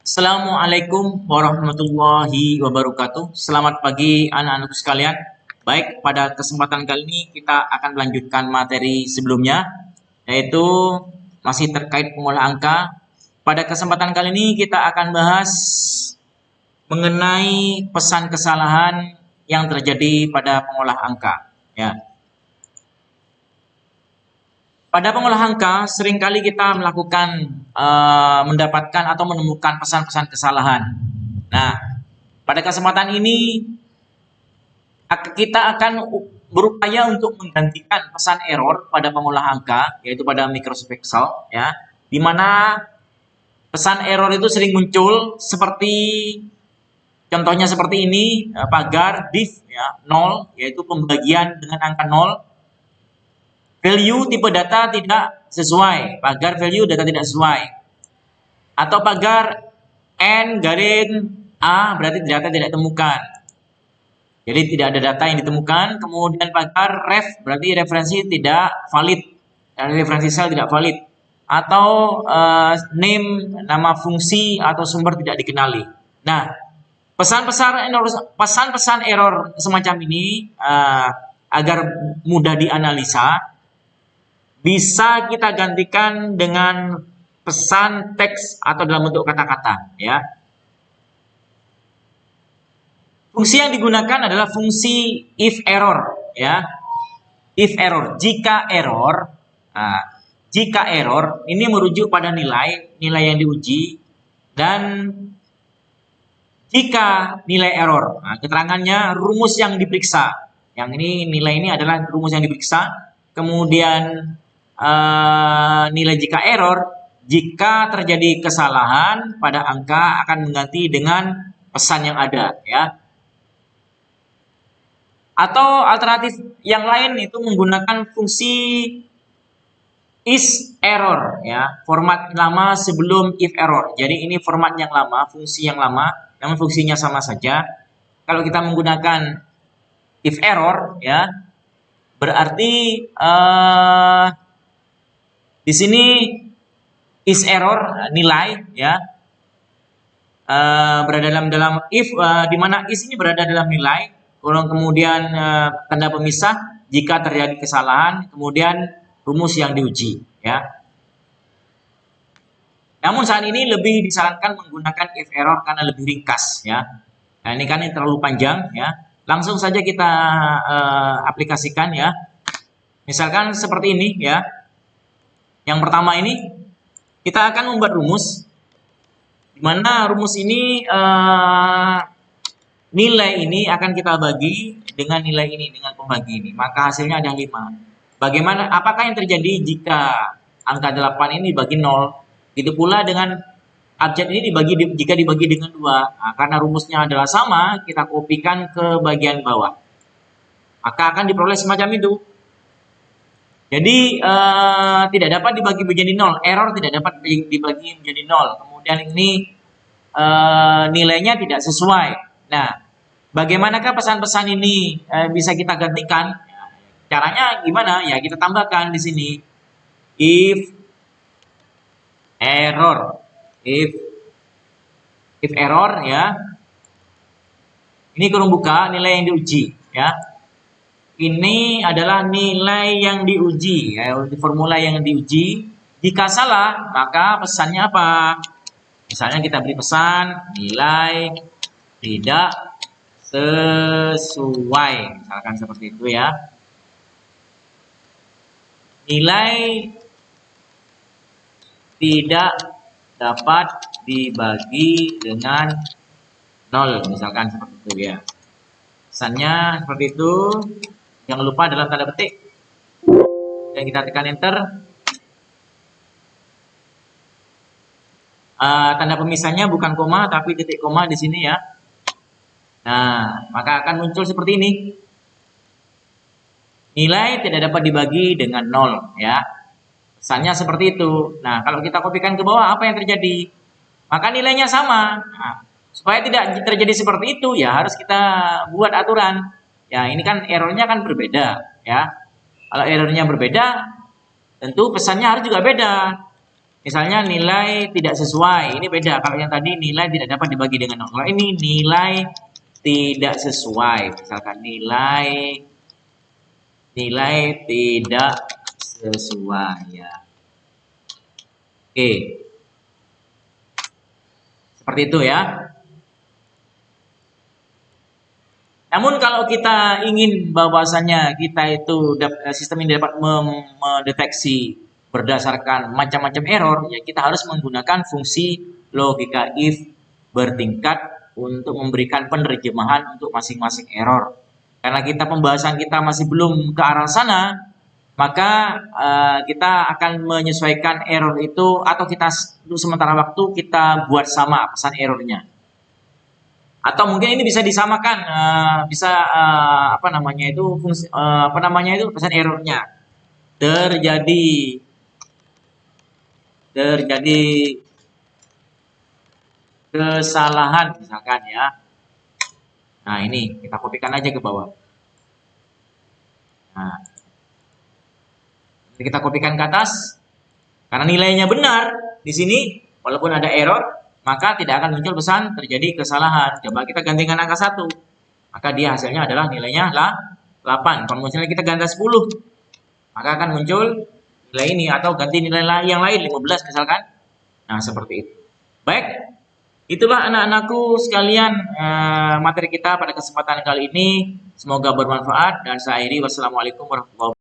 Assalamualaikum warahmatullahi wabarakatuh. Selamat pagi anak-anakku sekalian. Baik, pada kesempatan kali ini kita akan melanjutkan materi sebelumnya, yaitu masih terkait pengolah angka. Pada kesempatan kali ini kita akan bahas mengenai pesan kesalahan yang terjadi pada pengolah angka. Ya. Pada pengolah angka, seringkali kita mendapatkan atau menemukan pesan-pesan kesalahan. Nah, pada kesempatan ini kita akan berupaya untuk menggantikan pesan error pada pengolah angka, yaitu pada Microsoft Excel, ya, di mana pesan error itu sering muncul seperti contohnya seperti ini, pagar div ya 0, yaitu pembagian dengan angka 0. Value tipe data tidak sesuai, pagar value data tidak sesuai. Atau pagar N garing A berarti data tidak ditemukan. Jadi tidak ada data yang ditemukan. Kemudian pagar ref berarti referensi tidak valid, referensi sel tidak valid. Atau name nama fungsi atau sumber tidak dikenali. Nah, pesan-pesan error semacam ini agar mudah dianalisa, bisa kita gantikan dengan pesan teks atau dalam bentuk kata-kata, ya. Fungsi yang digunakan adalah fungsi if error, ya. If error, jika error. Nah, jika error ini merujuk pada nilai yang diuji, dan jika nilai error. Nah, keterangannya rumus yang diperiksa. Yang ini nilai ini adalah rumus yang diperiksa. Kemudian nilai jika error, jika terjadi kesalahan pada angka akan mengganti dengan pesan yang ada, ya. Atau alternatif yang lain itu menggunakan fungsi is error, ya, format lama sebelum if error. Jadi ini format yang lama, fungsi yang lama, namun fungsinya sama saja. Kalau kita menggunakan if error, ya, berarti di sini is error nilai, ya, berada dalam if, di mana is ini berada dalam nilai, kemudian tanda pemisah jika terjadi kesalahan, kemudian rumus yang diuji, ya. Namun saat ini lebih disarankan menggunakan if error karena lebih ringkas, ya. Nah, ini kan terlalu panjang, ya. Langsung saja kita aplikasikan, ya. Misalkan seperti ini, ya. Yang pertama ini kita akan membuat rumus, di mana rumus ini nilai ini akan kita bagi dengan nilai ini, dengan pembagi ini, maka hasilnya ada 5. Bagaimana? Apakah yang terjadi jika angka 8 ini dibagi 0? Itu pula dengan abjad ini jika dibagi dengan 2. Nah, karena rumusnya adalah sama, kita kopikan ke bagian bawah, maka akan diperoleh semacam itu. Jadi tidak dapat dibagi menjadi 0, error tidak dapat dibagi menjadi 0. Kemudian ini nilainya tidak sesuai. Nah, bagaimanakah pesan-pesan ini bisa kita gantikan? Caranya gimana? Ya, kita tambahkan di sini if error, if error, ya. Ini kurung buka nilai yang diuji, ya. Ini adalah nilai yang diuji, ya, formula yang diuji. Jika salah, maka pesannya apa? Misalnya kita beri pesan nilai tidak sesuai, misalkan seperti itu, ya. Nilai tidak dapat dibagi dengan 0, misalkan seperti itu, ya. Pesannya seperti itu. Jangan lupa dalam tanda petik, dan kita tekan enter. Tanda pemisahnya bukan koma tapi titik koma di sini, ya. Nah, maka akan muncul seperti ini. Nilai tidak dapat dibagi dengan 0, ya. Pesannya seperti itu. Nah, kalau kita kopikan ke bawah, apa yang terjadi? Maka nilainya sama. Nah, supaya tidak terjadi seperti itu, ya harus kita buat aturan. Ya, ini kan errornya kan berbeda, ya. Kalau errornya berbeda, tentu pesannya harus juga beda. Misalnya nilai tidak sesuai, ini beda. Kalau yang tadi nilai tidak dapat dibagi dengan 0. Kalau ini nilai tidak sesuai, misalkan nilai tidak sesuai ya. Oke. Seperti itu ya. Namun kalau kita ingin bahwasannya kita itu sistem ini dapat mendeteksi berdasarkan macam-macam error, ya kita harus menggunakan fungsi logika if bertingkat untuk memberikan penerjemahan untuk masing-masing error. Karena pembahasan kita masih belum ke arah sana, maka kita akan menyesuaikan error itu, atau kita untuk sementara waktu kita buat sama pesan errornya. Atau mungkin ini bisa disamakan, apa namanya itu pesan errornya terjadi kesalahan misalkan ya. Nah, ini kita kopikan aja ke bawah. Nah, kita kopikan ke atas. Karena nilainya benar di sini, walaupun ada error, maka tidak akan muncul pesan terjadi kesalahan. Coba kita gantikan angka 1. Maka dia hasilnya adalah nilainya 8. Kalau misalnya kita ganti 10, maka akan muncul nilai ini, atau ganti nilai yang lain 15 misalkan. Nah, seperti itu. Baik, itulah anak-anakku sekalian materi kita pada kesempatan kali ini. Semoga bermanfaat, dan saya akhiri. Wassalamualaikum warahmatullahi wabarakatuh.